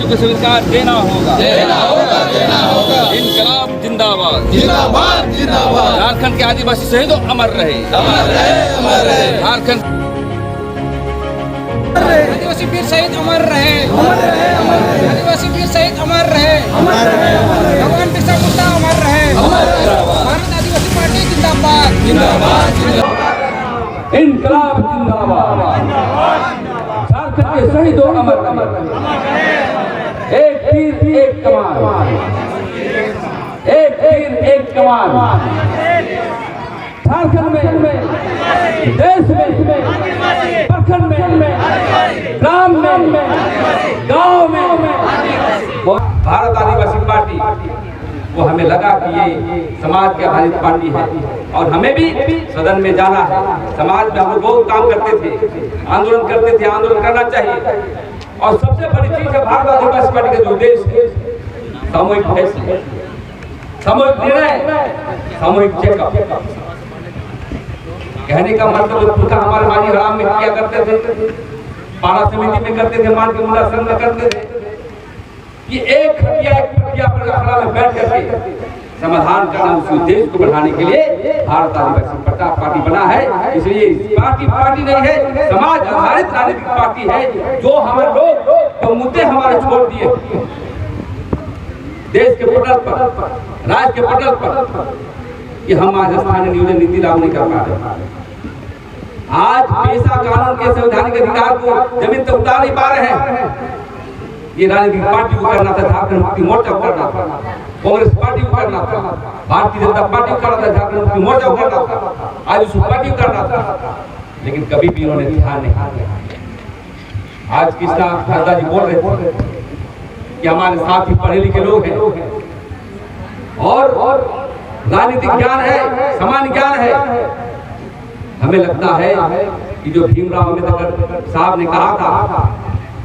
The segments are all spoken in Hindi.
को स्वीकार देना होगा, देना होगा। इनकलाब जिंदाबाद, जिंदाबाद, जिंदाबाद। झारखंड के आदिवासी शहीदों अमर रहे, अमर रहे, अमर रहे। झारखंड आदिवासी वीर शहीद अमर रहे, अमर रहे, अमर रहे। आदिवासी वीर शहीद अमर रहे, अमर रहे, अमर रहे। भगवान बिरसा मुंडा अमर रहे, अमर रहे। भारत आदिवासी पार्टी जिंदाबाद, जिंदाबाद, जिंदाबाद। इनकलाब जिंदाबाद, झारखंड के शहीदों अमर रहे। एक तीर एक कमान, एक तीर एक कमान। झारखंड में, देश में, प्रखंड में, ग्राम में, गांव में भारत आदिवासी पार्टी वो हमें लगा कि ये समाज के आधारित पार्टी है और हमें भी सदन में जाना है। समाज में हम लोग बहुत काम करते थे, आंदोलन करते थे, आंदोलन करना चाहिए। और सबसे बड़ी चीज है भारत आदिवासी पार्टी का जो उद्देश्य है सामूहिक फैसले, सामूहिक निर्णय, सामूहिक चेकअप। कहने का मतलब तो हमारे मानी हराम में किया करते थे, पारा समिति में करते थे, मान के मुंडा संघ में करते थे कि एक खटिया पर अखड़ा में बैठ करके समाधान करना, उस उद्देश्य को बढ़ाने के लिए भारत आदिवासी पार्टी बना है। इसलिए पार्टी नहीं है, समाज आधारित राजनीतिक पार्टी है। जो हमारे लोग जो मुद्दे हमारे छोड़ दिए देश के पटल पर, राज्य के पटल पर, कि हम आज स्थानीय नियोजन नीति लागू नहीं कर पा रहे। आज पेशा कानून के संवैधानिक अधिकार को जमीन तक उतार नहीं पा रहे हैं। ये राजनीतिक पार्टी को करना था, झारखंड मुक्ति मोर्चा को करना था, कांग्रेस पार्टी को करना था, भारतीय जनता पार्टी को करना था, झारखंड मुक्ति मोर्चा को करना था, आज उस पार्टी को करना था। लेकिन कभी भी उन्होंने ध्यान नहीं दिया। आज कृष्णा हरदा जी बोल रहे थे कि हमारे साथ ही पढ़े लिखे लोग हैं और राजनीतिक ज्ञान है, सामान्य ज्ञान है। हमें लगता है कि जो भीमराव अम्बेडकर साहब ने कहा था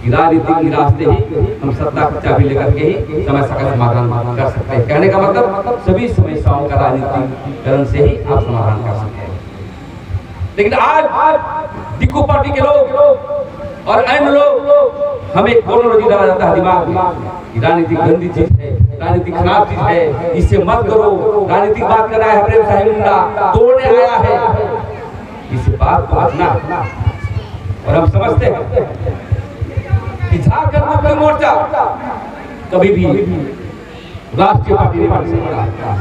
कि राजनीतिक रास्ते ही हम सत्ता की चाबी लेकर के ही समस्या का समाधान कर सकते हैं। कहने का मतलब सभी समस्याओं का राजनीतिकरण से ही आप समाधान कर सकते हैं। लेकिन आज दिक्कू पार्टी के लोग और अन्य लोग हमें कोनोलॉजी डाला जाता है दिमाग में, राजनीतिक गंदी चीज है, राजनीतिक खराब चीज है, इससे मत करो। राजनीतिक बात कर रहा है, प्रेम साहिब मुंडा तोड़ने आया है, इस बात को बचना। और हम समझते हैं कि झारखंड मुक्ति मोर्चा कभी भी राष्ट्रीय पार्टी नहीं बन सकता,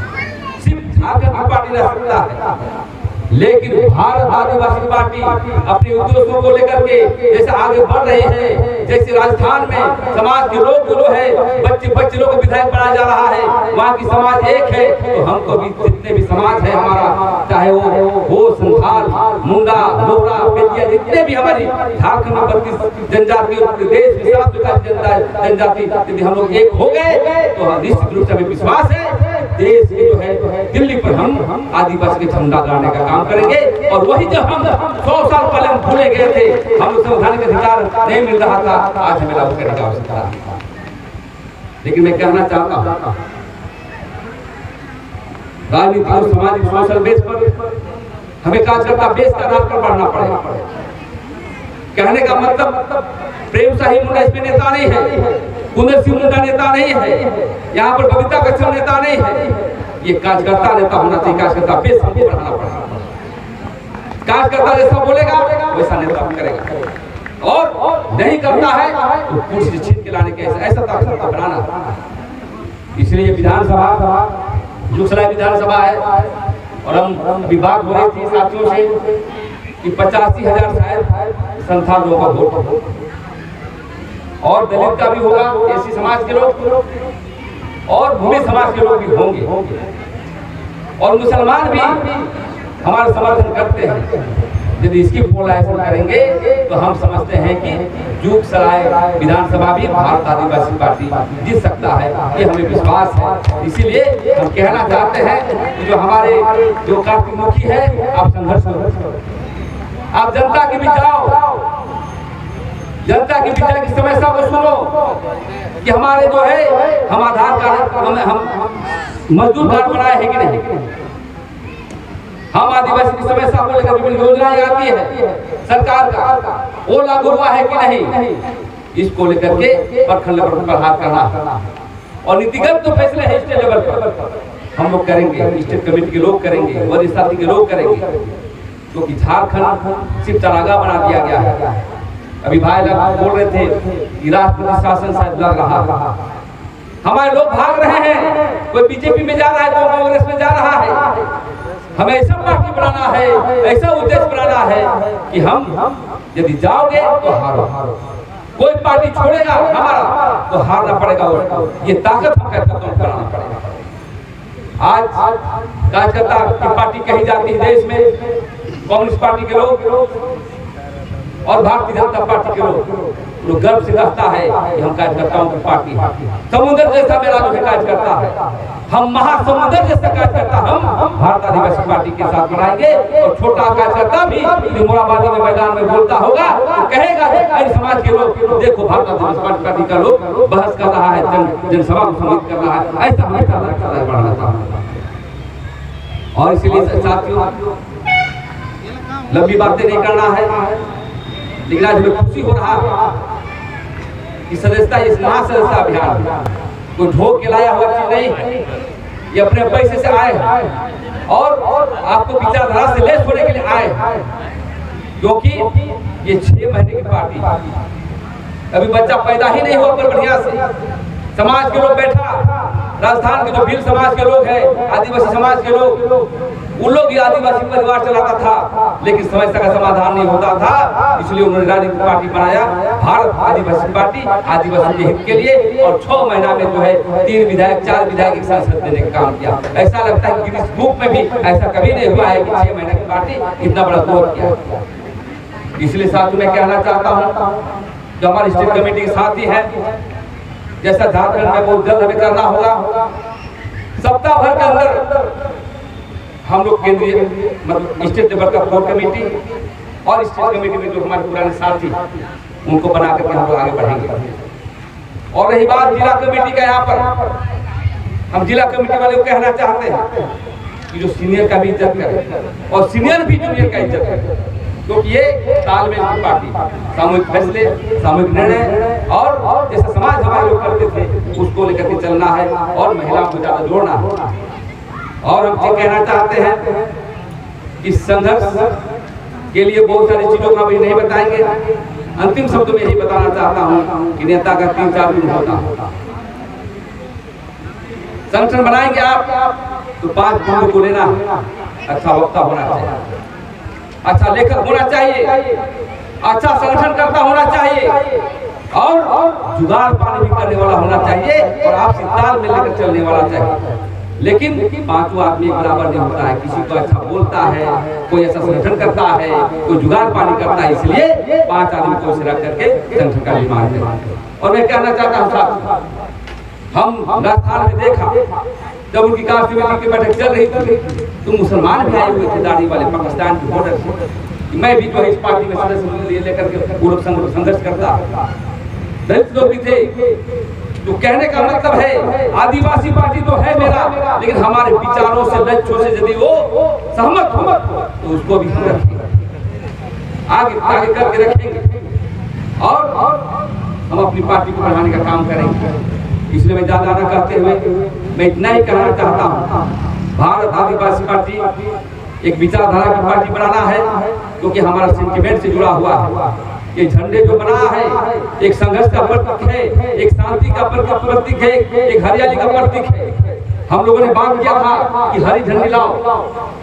सिर्फ झारखंड पार्टी रह सकता है। लेकिन भारत आदिवासी पार्टी अपने उद्देश्यों को लेकर के जैसे आगे बढ़ रही है, जैसे राजस्थान में समाज के लोग जो है बच्चे लोग को विधायक बनाया जा रहा है, वहाँ की समाज एक है। तो हमको भी जितने भी समाज है हमारा, चाहे वो संथाल, मुंडा, लोहरा, बेतिया, जितने भी हमारी झारखंड में 32 जनजाति, देश के 7 जनजाति, यदि हम लोग एक हो गए तो निश्चित रूप से हमें विश्वास है देश के जो है दिल्ली पर हम आदिवासी के झंडा गाड़ने का काम करेंगे। और वही जब हम 100 साल पहले हम भूले गए थे, हम संवैधानिक अधिकार नहीं मिल रहा था, आज हमें लागू करने की आवश्यकता है। लेकिन मैं कहना चाहता हूँ राजनीतिक और सामाजिक सोशल बेस पर हमें कार्यकर्ता बेस के आधार पर बढ़ना पड़ेगा। कहने का मतलब प्रेम साहिब मुंडा इसमें नेता नहीं है, कुंदन सिंह मुंडा नेता नहीं है, यहाँ पर बबीता कश्यप नेता नहीं है। ये कार्यकर्ता नेता होना चाहिए, कार्यकर्ता बेस हमको बढ़ाना पड़ेगा। कार्यकर्ता जैसा बोलेगा वैसा नेता करेगा, और नहीं करता है तो कुर्सी छीन के लाने के ऐसा कार्यकर्ता बनाना। इसलिए विधानसभा दूसरा विधानसभा है और हम विभाग हो रही थी साथियों से कि 85,000 शायद संथाल लोगों का वोट हो, और दलित का भी होगा, एसी समाज के लोग और भूमि समाज के लोग भी होंगे, और मुसलमान भी हमारा समर्थन करते हैं। यदि इसकी पोलराइजेशन करेंगे तो हम समझते हैं कि जूक सराय विधानसभा भी भारत आदिवासी पार्टी जीत सकता है, ये हमें विश्वास है। इसीलिए हम कहना चाहते हैं कि जो हमारे जो कार्तिक मुखी है, आप संघर्ष करो, आप जनता के बीच आओ, जनता की विचार की समस्या को सुनो कि हमारे जो है हम आधार कार्ड हम मजदूर कार्ड बनाए हैं कि नहीं, हम आदिवासी की समस्या को लेकर विभिन्न योजनाएं आती है सरकार का, वो लागू हुआ है कि नहीं, इसको लेकर के प्रखंड लेवल पर हाथ करना और नीतिगत तो फैसले है स्टेट लेवल पर हम लोग करेंगे, स्टेट कमेटी के लोग करेंगे, वरिष्ठ साथी के लोग करेंगे, क्योंकि झारखंड सिर्फ चरागाह बना दिया गया है। अभी भाई लोग बोल रहे थे कि राष्ट्रपति शासन शायद लग रहा, हमारे लोग भाग रहे हैं, कोई बीजेपी में जा रहा है, कोई कांग्रेस में जा रहा है। हमें ऐसा पार्टी बनाना है, ऐसा उद्देश्य बनाना है कि हम यदि जाओगे तो हारो, कोई पार्टी छोड़ेगा हमारा तो हारना पड़ेगा, ये ताकत हम कार्यकर्ताओं को बनाना पड़ेगा। आज कार्यकर्ता की पार्टी कही जाती है देश में, कम्युनिस्ट पार्टी के लोग और भारतीय जनता पार्टी के लोग गर्व से कहता है कि हम कार्यकर्ताओं की पार्टी है। समुद्र जैसा मेरा जो है कार्यकर्ता है, हम महासमुद्र जैसा कार्यकर्ता हम भारत आदिवासी पार्टी के साथ बनाएंगे। और छोटा कार्यकर्ता भी मोराबादी में मैदान में बोलता होगा तो कहेगा अरे समाज के लोग देखो भारत आदिवासी पार्टी का लोग बहस कर रहा है, जनसभा को संबोधित कर रहा है, ऐसा हमेशा बढ़ना चाहता। और इसलिए साथियों लंबी बातें नहीं करना है, लेकिन आज हमें खुशी हो रहा है कि सदस्यता इस महासदस्यता अभियान कोई ढोक के लाया हुआ चीज नहीं है, ये अपने पैसे से आए हैं और आपको विचारधारा से लेस होने के लिए आए हैं, क्योंकि ये 6 महीने की पार्टी, अभी बच्चा पैदा ही नहीं हुआ पर बढ़िया से समाज के लोग बैठा, राजस्थान के जो भील समाज के लोग हैं, आदिवासी समाज के लोग, उन लोग भी आदिवासी परिवार चलाता था, लेकिन समस्या का समाधान नहीं होता था, इसलिए उन्होंने राजनीतिक पार्टी बनाया भारत आदिवासी पार्टी, आदिवासी के हित के लिए। और 6 महीना में जो है 3 विधायक 4 विधायक एक सांसद देने का काम किया। ऐसा लगता है कि गिनीज बुक में भी ऐसा कभी नहीं हुआ है कि 6 महीने की पार्टी इतना बड़ा ग्रोथ किया। इसलिए साथियों मैं कहना चाहता हूँ जो हमारी स्टेट कमेटी के साथी है, जैसा झारखंड में बहुत जल्द हमें करना होगा, सप्ताह भर के अंदर हम लोग केंद्रीय मतलब स्टेट लेवल का कोर कमेटी और स्टेट कमेटी में जो हमारे पुराने साथी उनको बना करके हम लोग आगे बढ़ेंगे। और रही बात जिला कमेटी का, यहाँ पर हम जिला कमेटी वाले को कहना चाहते हैं कि जो सीनियर का भी इज्जत करे और सीनियर भी जूनियर का इज्जत करे, क्योंकि ये तालमेल की पार्टी, सामूहिक फैसले, सामूहिक निर्णय और जैसा समाज हमारे लोग करते थे उसको लेकर के चलना है और महिलाओं को ज्यादा जोड़ना है। और हम ये कहना चाहते हैं कि संघर्ष के लिए बहुत सारी चीजों का भी नहीं बताएंगे, अंतिम शब्द में यही बताना चाहता हूँ कि नेता का 3-4 दिन होता, संगठन बनाएंगे आप तो 5 गुणों को लेना, अच्छा वक्ता होना चाहिए, अच्छा लेखक होना चाहिए, अच्छा संगठन करता होना चाहिए और जुगाड़ पानी भी करने वाला होना चाहिए और आपसी ताल में लेकर चलने वाला चाहिए। लेकिन 5 आदमी एक बराबर नहीं होता है, किसी को अच्छा बोलता है, कोई ऐसा संगठन करता है, कोई जुगाड़ पानी करता है, इसलिए 5 आदमी को रख करके संगठन का निर्माण करें। और मैं कहना चाहता हूँ साथ हम राजस्थान में देखा जब उनकी कास्ट समिति की बैठक चल रही थी तो मुसलमान भी आए हुए थे दाढ़ी वाले पाकिस्तान के बॉर्डर से, मैं भी जो इस पार्टी में सदस्य लेकर के पूर्व संघर्ष करता, दलित लोग भी थे। तो कहने का मतलब है आदिवासी पार्टी तो है मेरा, लेकिन हमारे विचारों से लक्ष्यों से यदि वो सहमत हो तो उसको भी हम रखेंगे, आगे करके रखेंगे और हम अपनी पार्टी को बढ़ाने का काम करेंगे। इसलिए मैं ज्यादा न कहते हुए मैं इतना ही कहना चाहता हूँ, भारत आदिवासी पार्टी एक विचारधारा की पार्टी बनाना है, क्योंकि हमारा सेंटिमेंट से जुड़ा हुआ है। ये झंडे जो बना है एक संघर्ष का प्रतीक है, एक शांति का प्रतीक है, एक हरियाली का प्रतीक है। हम लोगों ने बात किया था कि हरी झंडी लाओ,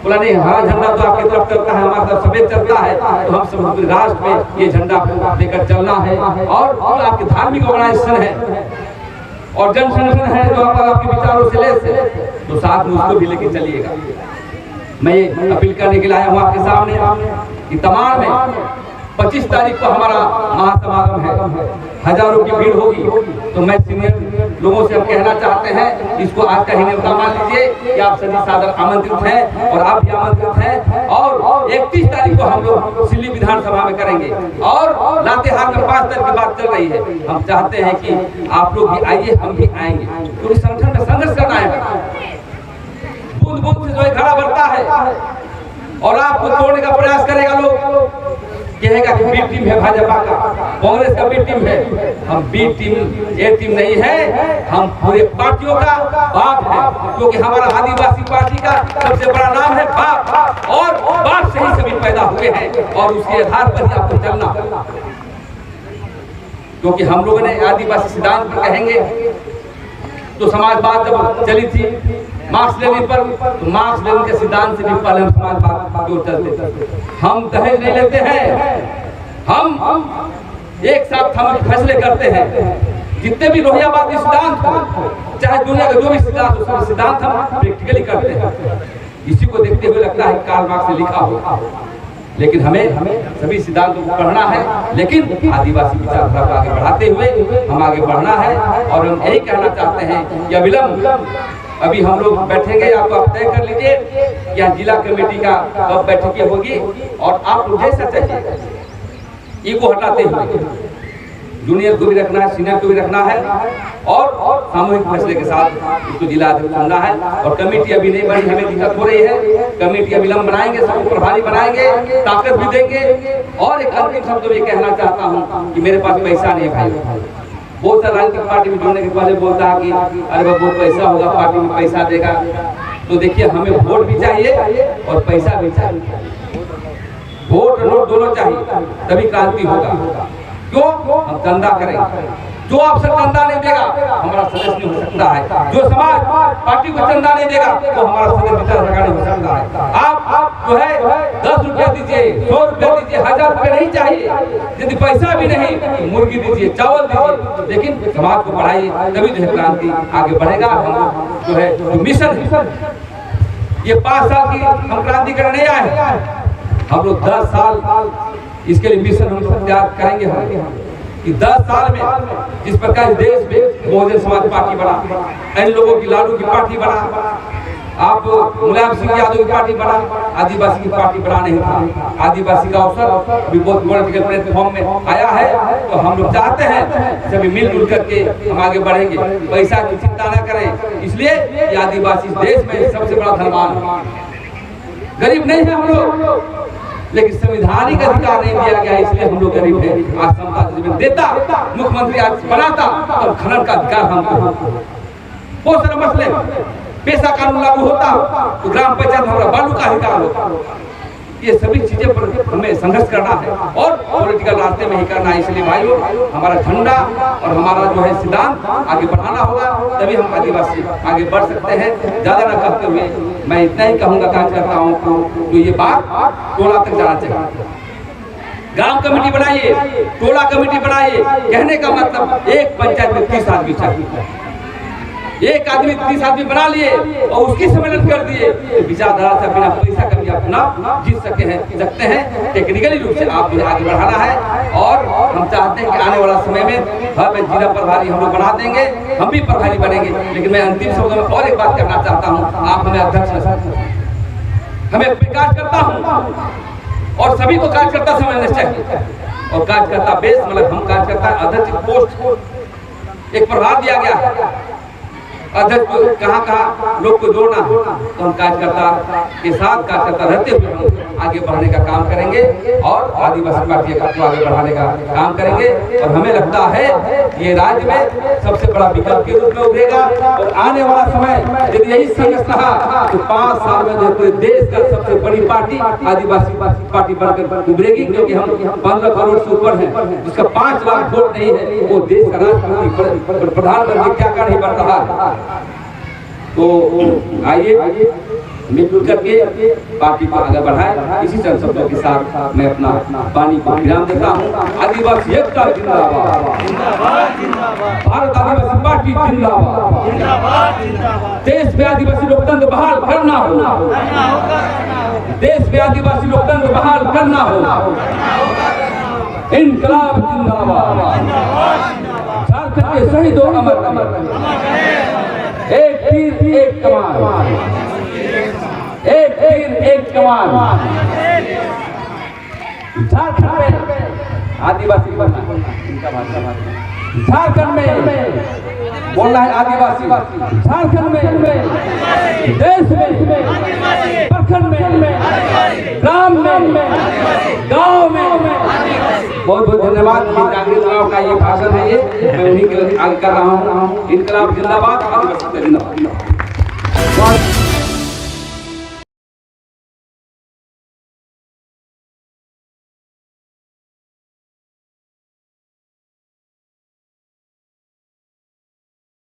बोला नहीं हरा झंडा तो आपकी तरफ चलता है, हमारी तरफ सफेद चलता है, तो हम सब राष्ट्र में ये झंडा लेकर चलना है। और आपके धार्मिक ऑर्गेनाइजेशन है और जन संगठन है जो आपके विचारों से लेस है, तो साथ में उसको भी लेके चलिएगा। मैं ये अपील करने के लिए आया हूँ आपके सामने। कि तमाम में 25 तारीख को हमारा महासमागम है, हजारों की भीड़ होगी। तो मैं सीनियर लोगों से हम कहना चाहते हैं, इसको आज का ही न्योता मान लीजिए कि आप सभी सादर आमंत्रित हैं और आप भी आमंत्रित हैं। और 31 तारीख को हम लोग सिल्ली विधानसभा में करेंगे और लातेहार में 5 तारीख की बात चल रही है। हम चाहते हैं कि आप लोग भी आइए, हम भी आएंगे, क्योंकि संगठन में संघर्ष करना है। बूंद बूंद से जो है घड़ा भरता है और आपको तोड़ने का प्रयास करेगा। लोग कहेगा कि बी टीम है भाजपा का, कांग्रेस का बी टीम है। हम बी टीम ए टीम नहीं है, हम पूरे पार्टियों का बाप है, क्योंकि हमारा आदिवासी पार्टी का सबसे बड़ा नाम है बाप, और बाप से ही सभी पैदा हुए हैं और उसके आधार पर ही आपको चलना। क्योंकि हम लोगों ने आदिवासी सिद्धांत पर कहेंगे तो समाजवाद जब चली थी मार्क्स लेनिन पर, तो मार्क्स लेनिन के सिद्धांत से भी पहले हम समाजवाद की ओर चलते। हम दहेज नहीं लेते हैं, हम एक साथ हम फैसले करते हैं। जितने भी रोहियावादी सिद्धांत हो, चाहे दुनिया का जो भी सिद्धांत हो, सिद्धांत हम प्रैक्टिकली करते हैं। इसी को देखते हुए लगता है कार्ल मार्क्स ने लिखा हो, लेकिन हमें सभी सिद्धांतों को पढ़ना है, लेकिन आदिवासी विचारधारा को आगे बढ़ाते हुए हम आगे बढ़ना है। और हम यही कहना चाहते हैं कि अविलंब अभी हम लोग बैठेंगे, आपको आप तय कर लीजिए या जिला कमेटी का कब बैठकें होगी, और आप जैसा चाहिए ईगो हटाते हुए जूनियर को भी रखना है, सीनियर को भी रखना है, और सामूहिक फैसले के साथ इसको जिला अध्यक्ष चुनना है। और कमेटी अभी नहीं बनी, हमें दिक्कत हो रही है। कमेटी अविलंब बनाएंगे, सबको प्रभारी बनाएंगे, ताकत भी देंगे। और एक अंतिम शब्द ये कहना चाहता हूँ कि मेरे पास पैसा नहीं है भाई। बहुत सारा राजनीतिक पार्टी में जुड़ने के पहले बोलता है कि अरे बहुत पैसा होगा, पार्टी में पैसा देगा। तो देखिए, हमें वोट भी चाहिए और पैसा भी चाहिए। वोट नोट दोनों चाहिए, तभी क्रांति होगा। क्यों? हम चंदा करेंगे। जो आपसे चंदा नहीं देगा हमारा सदस्य नहीं हो सकता है। जो समाज पार्टी को चंदा नहीं देगा वो हमारा सदस्य विचारधारा नहीं हो सकता है। आप जो है 10 रुपया दीजिए, 100 रुपया दीजिए, 1000 रुपया नहीं चाहिए। यदि पैसा भी नहीं तो मुर्गी दीजिए, चावल दीजिए, लेकिन समाज को बढ़ाइए, तभी जो है क्रांति आगे बढ़ेगा। हम जो है जो मिशन है, ये 5 साल की हम क्रांति करने नहीं आए, हम लोग 10 साल इसके लिए मिशन हम तैयार करेंगे। हम कि 10 साल में जिस प्रकार देश में बहुजन समाज पार्टी बना, इन लोगों की लालू की पार्टी बना, आप मुलायम सिंह यादव की पार्टी बना, आदिवासी की पार्टी बना नहीं था। आदिवासी का अवसर भी बहुत पॉलिटिकल प्लेटफॉर्म में आया है। तो हम लोग चाहते हैं सभी मिलजुल करके हम आगे बढ़ेंगे, पैसा की चिंता न करें। इसलिए ये आदिवासी देश में सबसे बड़ा धनवान है। गरीब नहीं है हम लोग, लेकिन संवैधानिक अधिकार नहीं दिया गया, इसलिए हम लोग गरीब हैं। आज समता जमीन देता, मुख्यमंत्री आज बनाता, तो खनन का अधिकार हमको। बहुत सारे मसले, पेशा कानून लागू होता तो ग्राम पंचायत हमारा बालू का अधिकार होता। ये सभी चीजें पर हमें संघर्ष करना है और पॉलिटिकल रास्ते में ही करना है। इसलिए भाइयों, हमारा झंडा और हमारा जो है सिद्धांत आगे बढ़ाना होगा, तभी हम आदिवासी आगे बढ़ सकते हैं। ज्यादा न कहते हुए मैं इतना ही कहूँगा कार्यकर्ताओं को, जो ये बात टोला तक जाना चाहिए। ग्राम कमेटी बनाइए, टोला कमेटी बनाइए। कहने का मतलब एक पंचायत में 30 आदमी चाहिए। एक आदमी 30 आदमी बना लिए और उसकी सम्मेलन कर दिए, विचारधारा से बिना पैसा कभी अपना जीत सकते हैं। टेक्निकली रूप से आप आगे बढ़ाना है। और हम चाहते हैं कि आने वाला समय में हर जिला प्रभारी हम लोग बना देंगे, हम भी प्रभारी बनेंगे। लेकिन मैं अंतिम शब्द में और एक बात कहना चाहता हूँ, आप हमें अध्यक्ष न समझें, हमें कार्यकर्ता हूँ और सभी को कार्यकर्ता समझना चाहिए। और कार्यकर्ता बेस मतलब हम कार्यकर्ता अध्यक्ष पोस्ट एक प्रभार दिया गया, अध्यक्ष को कहाँ लोग को जोड़ना, तो हम कार्यकर्ता के साथ कार्यकर्ता रहते हुए हम आगे बढ़ने का काम करेंगे और आदिवासी पार्टी को आगे बढ़ाने का काम करेंगे। और हमें लगता है ये राज्य में सबसे बड़ा विकल्प के रूप में उभरेगा। और आने वाला समय यदि यही संघर्ष रहा तो 5 साल में जो पूरे देश का सबसे बड़ी पार्टी आदिवासी पार्टी बनकर उभरेगी। क्योंकि हम 15 करोड़ से ऊपर हैं, जिसका 5 लाख वोट नहीं है, वो देश का राष्ट्रपति प्रधानमंत्री क्या कर नहीं बन रहा है। तो आइए मिलजुल करके पार्टी को आगे बढ़ाए। इसी चंद शब्दों के साथ मैं अपना वाणी को विराम देता हूँ। आदिवासी एकता जिंदाबाद, भारत आदिवासी पार्टी जिंदाबाद, देश में आदिवासी लोकतंत्र बहाल करना होगा। देश में आदिवासी लोकतंत्र बहाल करना होगा। इनकलाब जिंदाबाद, झारखंड के शहीदों अमर रहे। एक तीर एक कमान, एक तीर एक कमान। झारखंड में आदिवासी बनना, झारखंड में बोलना है आदिवासी, झारखंड में, देश में, प्रखंड में, ग्राम में, गांव में। बहुत बहुत धन्यवाद। नागरिक का ये भाषण है, ये मैं उन्हीं के आगे कर रहा हूँ। इनकलाब जिंदाबाद, आदिवासी जिंदाबाद।